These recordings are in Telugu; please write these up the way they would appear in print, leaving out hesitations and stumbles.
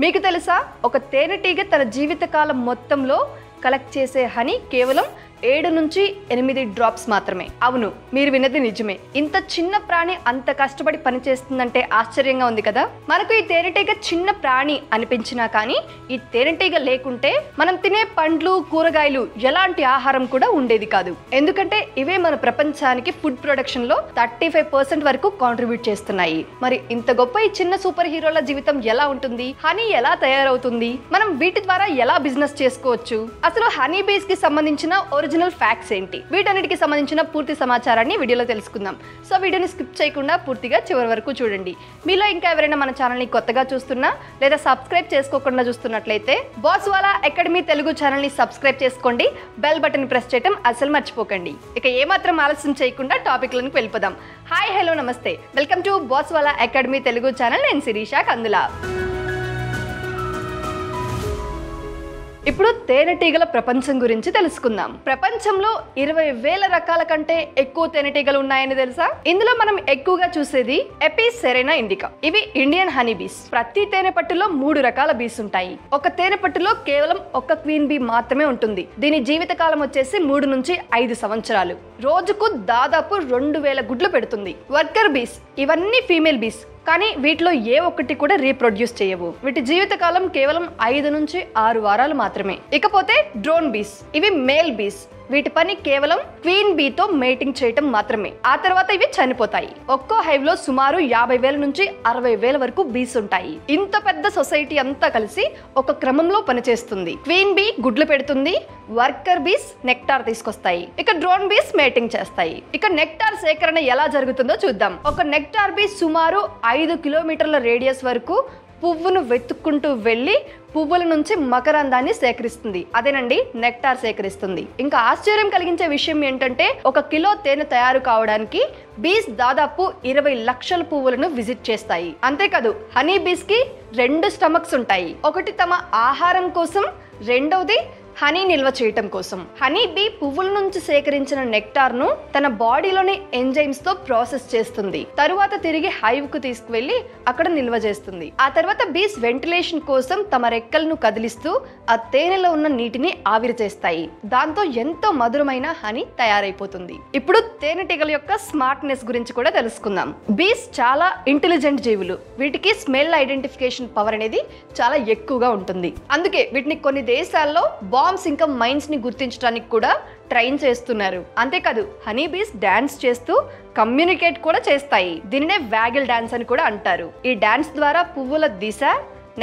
మీకు తెలుసా, ఒక తేనెటీగ తన జీవితకాలం మొత్తంలో కలెక్ట్ చేసే హనీ కేవలం 7 నుంచి 8 డ్రాప్స్ మాత్రమే. అవును, మీరు విన్నది నిజమే. ఇంత చిన్న ప్రాణి అంత కష్టపడి పనిచేస్తుందంటే ఆశ్చర్యంగా ఉంది కదా. మనకు ఈ తేనెటీగ చిన్న ప్రాణి అనిపించినా కానీ ఈ తేనెటీగ లేకుంటే మనం తినే పండ్లు, కూరగాయలు, ఎలాంటి ఆహారం కూడా ఉండేది కాదు. ఎందుకంటే ఇవే మన ప్రపంచానికి ఫుడ్ ప్రొడక్షన్ లో 35% వరకు కాంట్రిబ్యూట్ చేస్తున్నాయి. మరి ఇంత గొప్ప ఈ చిన్న సూపర్ హీరోల జీవితం ఎలా ఉంటుంది, హనీ ఎలా తయారవుతుంది, మనం వీటి ద్వారా ఎలా బిజినెస్ చేసుకోవచ్చు, అసలు హనీ బీస్ కి సంబంధించిన ఒరిజినల్ ఫ్యాక్ట్స్ ఏంటి, వీటన్నిటికి సంబంధించిన పూర్తి సమాచారాన్ని వీడియోలో తెలుసుకుందాం. సో వీడియోని స్కిప్ చేయకుండా పూర్తిగా చివరి వరకు చూడండి. మీలో ఇంకా ఎవరైనా మన ఛానల్ని కొత్తగా చూస్తున్నా లేదా సబ్స్క్రైబ్ చేసుకోకుండా చూస్తున్నట్లయితే బాస్వాలా అకాడమీ తెలుగు ఛానల్ని సబ్స్క్రైబ్ చేసుకోండి. బెల్ బటన్ ప్రెస్ చేయడం అసలు మర్చిపోకండి. ఇక ఏమాత్రం ఆలస్యం చేయకుండా టాపిక్లకు వెళ్ళిపోదాం. హాయ్, హలో, నమస్తే, welcome to Bosswallah academy Telugu channel. నేను శిరీష కందుల. ఇప్పుడు తేనెటీగల ప్రపంచం గురించి తెలుసుకుందాం. ప్రపంచంలో 20,000 రకాల కంటే ఎక్కువ తేనెటీగలు ఉన్నాయని తెలుసా? ఇందులో మనం ఎక్కువగా చూసేది ఎపిస్ సెరెనా ఇండికా. ఇవి ఇండియన్ హనీ బీస్. ప్రతి తేనె పట్టులో 3 రకాల బీస్ ఉంటాయి. ఒక తేనె పట్టులో కేవలం ఒక క్వీన్ బీ మాత్రమే ఉంటుంది. దీని జీవితకాలం వచ్చేసి 3 నుంచి 5 సంవత్సరాలు. రోజుకు దాదాపు 2,000 గుడ్లు పెడుతుంది. వర్కర్ బీస్, ఇవన్నీ ఫీమేల్ బీస్, కానీ వీటిలో ఏ ఒక్కటి కూడా రీప్రొడ్యూస్ చేయవు. వీటి జీవితకాలం కేవలం 5 నుంచి 6 వారాలు మాత్రమే. ఇకపోతే డ్రోన్ బీస్, ఇవి మేల్ బీస్. వీటి పని కేవలం క్వీన్ బీతో మేటింగ్ చేయటం మాత్రమే. ఆ తర్వాత ఇవి చనిపోతాయి. ఒక్కో హైవ్ లో సుమారు 50,000 నుంచి 60,000 వరకు బీస్ ఉంటాయి. ఇంత పెద్ద సొసైటీ అంతా కలిసి ఒక క్రమంలో పనిచేస్తుంది. క్వీన్ బీ గుడ్లు పెడుతుంది, వర్కర్ బీస్ నెక్టార్ తీసుకొస్తాయి, ఇక డ్రోన్ బీస్ మేటింగ్ చేస్తాయి. ఇక నెక్టార్ సేకరణ ఎలా జరుగుతుందో చూద్దాం. ఒక నెక్టార్ బీ సుమారు 5 కిలోమీటర్ల రేడియస్ వరకు పువ్వును వెతుక్కుంటూ వెళ్ళి పువ్వుల నుంచి మకరందాన్ని సేకరిస్తుంది. అదేనండి నెక్టార్ సేకరిస్తుంది. ఇంకా ఆశ్చర్యం కలిగించే విషయం ఏంటంటే 1 కిలో తేనె తయారు కావడానికి బీస్ దాదాపు 20 లక్షల పువ్వులను విజిట్ చేస్తాయి. అంతేకాదు హనీ బీస్ కి 2 స్టమక్స్ ఉంటాయి. ఒకటి తమ ఆహారం కోసం, రెండవది హనీ నిల్వ చేయటం కోసం. హనీ బీ పువ్వుల నుంచి సేకరించిన నెక్టార్ ను తన బాడీలోని ఎంజైమ్స్ తో ప్రాసెస్ చేస్తుంది. తరువాత తిరిగి హైవ్ కు తీసుకువెళ్లి అక్కడ నిల్వ చేస్తుంది. ఆ తర్వాత బీస్ వెంటిలేషన్ కోసం తమ రెక్కలను కదిలిస్తూ ఆ తేనెలో ఉన్న నీటిని ఆవిరి చేస్తాయి. దాంతో ఎంతో మధురమైన హనీ తయారైపోతుంది. ఇప్పుడు తేనెటీగల యొక్క స్మార్ట్నెస్ గురించి కూడా తెలుసుకుందాం. బీస్ చాలా ఇంటెలిజెంట్ జీవులు. వీటికి స్మెల్ ఐడెంటిఫికేషన్ పవర్ అనేది చాలా ఎక్కువగా ఉంటుంది. అందుకే వీటిని కొన్ని దేశాల్లో బాంబ్స్ ఇంకా మైన్స్ ని గుర్తించడానికి కూడా ట్రైన్ చేస్తున్నారు. అంతేకాదు హనీ బీస్ డాన్స్ చేస్తూ కమ్యూనికేట్ కూడా చేస్తాయి. దీనినే వ్యాగిల్ డాన్స్ అని కూడా అంటారు. ఈ డాన్స్ ద్వారా పువ్వుల దిశ,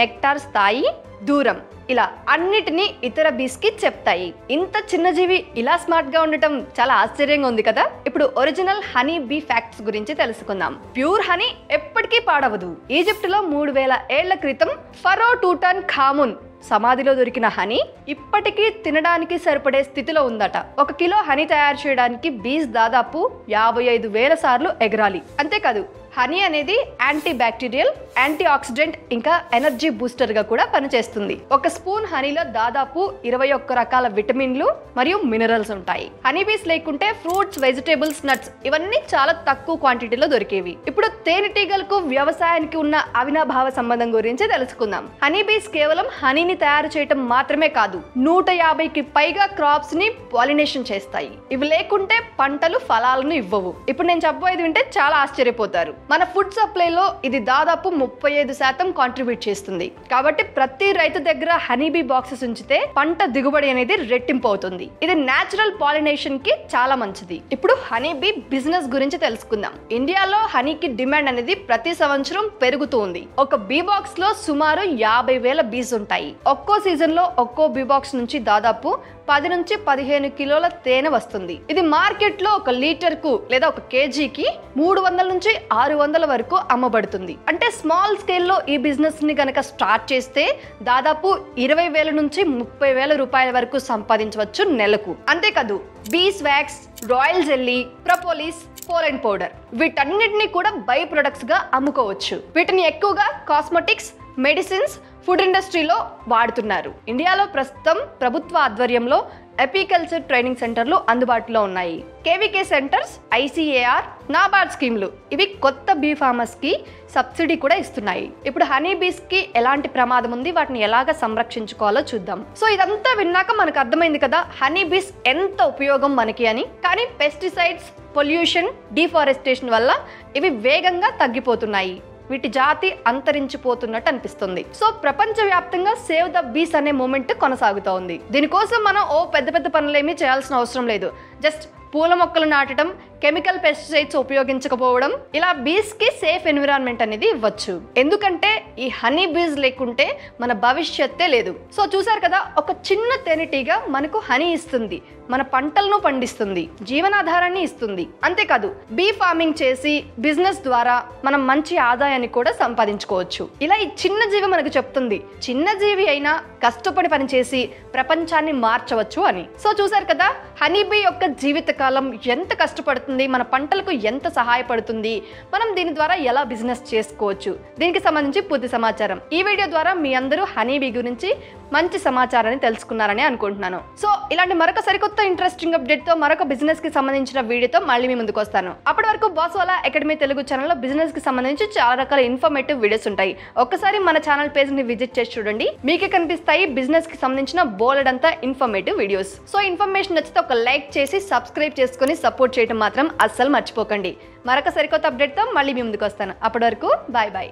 నెక్టార్ స్థాయి, దూరం ఇలా అన్నిటినీ ఇతర బీస్ కి చెప్తాయి. ఇంత చిన్న జీవి ఇలా స్మార్ట్ గా ఉండటం చాలా ఆశ్చర్యంగా ఉంది కదా. ఇప్పుడు ఒరిజినల్ హనీ బీ ఫ్యాక్ట్స్ గురించి తెలుసుకుందాం. ప్యూర్ హనీ ఎప్పటికీ పాడవదు. ఈజిప్ట్ లో 3,000 ఏళ్ల క్రితం ఫరో టూటన్ ఖామున్ సమాధిలో దొరికిన హనీ ఇప్పటికీ తినడానికి సరిపడే స్థితిలో ఉందట. 1 కిలో హనీ తయారు చేయడానికి బీస్ దాదాపు 55,000 సార్లు ఎగరాలి. అంతేకాదు హనీ అనేది యాంటీ బ్యాక్టీరియల్, యాంటీ ఆక్సిడెంట్ ఇంకా ఎనర్జీ బూస్టర్ గా కూడా పనిచేస్తుంది. 1 స్పూన్ హనీలో దాదాపు 21 రకాల విటమిన్లు మరియు మినరల్స్ ఉంటాయి. హనీ బీస్ లేకుంటే ఫ్రూట్స్, వెజిటేబుల్స్, నట్స్ ఇవన్నీ చాలా తక్కువ క్వాంటిటీలో దొరికేవి. ఇప్పుడు తేనెటీగలకు వ్యవసాయానికి ఉన్న అవినాభావ సంబంధం గురించి తెలుసుకుందాం. హనీ బీస్ కేవలం హనీని తయారు చేయటం మాత్రమే కాదు, 150కి పైగా క్రాప్స్ ని పాలినేషన్ చేస్తాయి. ఇవి లేకుంటే పంటలు ఫలాలను ఇవ్వవు. ఇప్పుడు నేను చెప్పబోయేది వింటే చాలా ఆశ్చర్యపోతారు. మన ఫుడ్ సప్లైలో ఇది దాదాపు 35% కాంట్రిబ్యూట్ చేస్తుంది. కాబట్టి ప్రతి రైతు దగ్గర హనీబీ బాక్సెస్ ఉంచితే పంట దిగుబడి అనేది రెట్టింపు అవుతుంది. ఇది నేచురల్ పాలినేషన్ కి చాలా మంచిది. ఇప్పుడు హనీబీ బిజినెస్ గురించి తెలుసుకుందాం. ఇండియాలో హనీకి డిమాండ్ అనేది ప్రతి సంవత్సరం పెరుగుతూ ఉంది. ఒక బీ బాక్స్ లో సుమారు 50,000 బీస్ ఉంటాయి. ఒక్కో సీజన్ లో ఒక్కో బీ బాక్స్ నుంచి దాదాపు 10 నుంచి 15 కిలోల తేనె వస్తుంది. ఇది మార్కెట్ లో 1 లీటర్ కు లేదా 1 కేజీకి 300 నుంచి 600 వరకు అమ్మబడుతుంది. అంటే స్మాల్ స్కేల్లో ఈ బిజినెస్ ని గనక స్టార్ట్ చేస్తే దాదాపు 20,000 నుంచి 30,000 రూపాయల వరకు సంపాదించవచ్చు నెలకు. అంతేకాదు beeswax, royal jelly, propolis, pollen powder వీటన్నిటిని కూడా బై ప్రొడక్ట్స్ గా అమ్ముకోవచ్చు. వీటిని ఎక్కువగా కాస్మెటిక్స్, మెడిసిన్స్, ఫుడ్ ఇండస్ట్రీలో వాడుతున్నారు. ఇండియాలో ప్రస్తుతం ప్రభుత్వ ఆధ్వర్యంలో ఎపికల్చర్ ట్రైనింగ్ సెంటర్లు అందుబాటులో ఉన్నాయి. కేవీకే సెంటర్స్, ఐసీఏఆర్, నాబార్డ్ స్కీమ్లు ఇవి కొత్త బీ ఫార్మర్స్ కి సబ్సిడీ కూడా ఇస్తున్నాయి. ఇప్పుడు హనీ బీస్ కి ఎలాంటి ప్రమాదం ఉంది, వాటిని ఎలాగ సంరక్షించుకోవాలో చూద్దాం. సో ఇదంతా విన్నాక మనకు అర్థమైంది కదా హనీ బీస్ ఎంత ఉపయోగం మనకి అని. కానీ పెస్టిసైడ్స్, పొల్యూషన్, డిఫారెస్టేషన్ వల్ల ఇవి వేగంగా తగ్గిపోతున్నాయి. వీటి జాతి అంతరించిపోతున్నట్టు అనిపిస్తుంది. సో ప్రపంచవ్యాప్తంగా సేవ్ ద బీస్ అనే మూమెంట్ కొనసాగుతూ ఉంది. దీనికోసం మనం పెద్ద పెద్ద పనులేమీ చేయాల్సిన అవసరం లేదు. జస్ట్ పూల మొక్కలు నాటడం, కెమికల్ పెస్టిసైడ్స్ ఉపయోగించకపోవడం, ఇలా బీస్ కి సేఫ్ ఎన్విరాన్మెంట్ అనేది ఇవ్వచ్చు. ఎందుకంటే ఈ హనీ బీస్ లేకుంటే మన భవిష్యత్తే లేదు. సో చూసారు కదా, ఒక చిన్న తేనెటీగ మనకు హనీ ఇస్తుంది, మన పంటలను పండిస్తుంది, జీవనాధారాన్ని ఇస్తుంది. అంతేకాదు బీ ఫార్మింగ్ చేసి బిజినెస్ ద్వారా మనం మంచి ఆదాయాన్ని కూడా సంపాదించుకోవచ్చు. ఇలా ఈ చిన్న జీవి మనకు చెప్తుంది, చిన్న జీవి అయినా కష్టపడి పనిచేసి ప్రపంచాన్ని మార్చవచ్చు అని. సో చూసారు కదా, హనీ బీ యొక్క జీవితకాలం ఎంత కష్టపడుతుంది, మన పంటలకు ఎంత సహాయపడుతుంది, మనం దీని ద్వారా ఎలా బిజినెస్ చేసుకోవచ్చు, దీనికి సంబంధించి పూర్తి సమాచారం ఈ వీడియో ద్వారా మీ అందరూ హనీ బీ గురించి మంచి సమాచారాన్ని తెలుసుకున్నారని అనుకుంటున్నాను. సో ఇలాంటి మరొక సరికొత్త ఇంట్రెస్టింగ్ అప్డేట్ తో మరొక బిజినెస్ కి సంబంధించిన వీడియోతో మళ్ళీ మీ ముందుకు వస్తాను. అప్పటి వరకు బాస్వాలా అకాడమీ తెలుగు ఛానల్లో బిజినెస్ కి సంబంధించి చాలా రకాల ఇన్ఫర్మేటివ్ వీడియోస్ ఉంటాయి. ఒక్కసారి మన ఛానల్ పేజ్ ని విజిట్ చేసి చూడండి, మీకే కనిపిస్తాయి బిజినెస్ కి సంబంధించిన బోలెడంతా ఇన్ఫర్మేటివ్ వీడియోస్. సో ఇన్ఫర్మేషన్ నచ్చితే ఒక లైక్ చేసి సబ్స్క్రైబ్ చేసుకుని సపోర్ట్ చేయడం మాత్రం అస్సలు మర్చిపోకండి. మరొక సరికొత్త అప్డేట్ తో మళ్ళీ మీ ముందుకు వస్తాను. అప్పటి వరకు bye bye.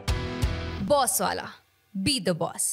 Bosswala. Be the boss.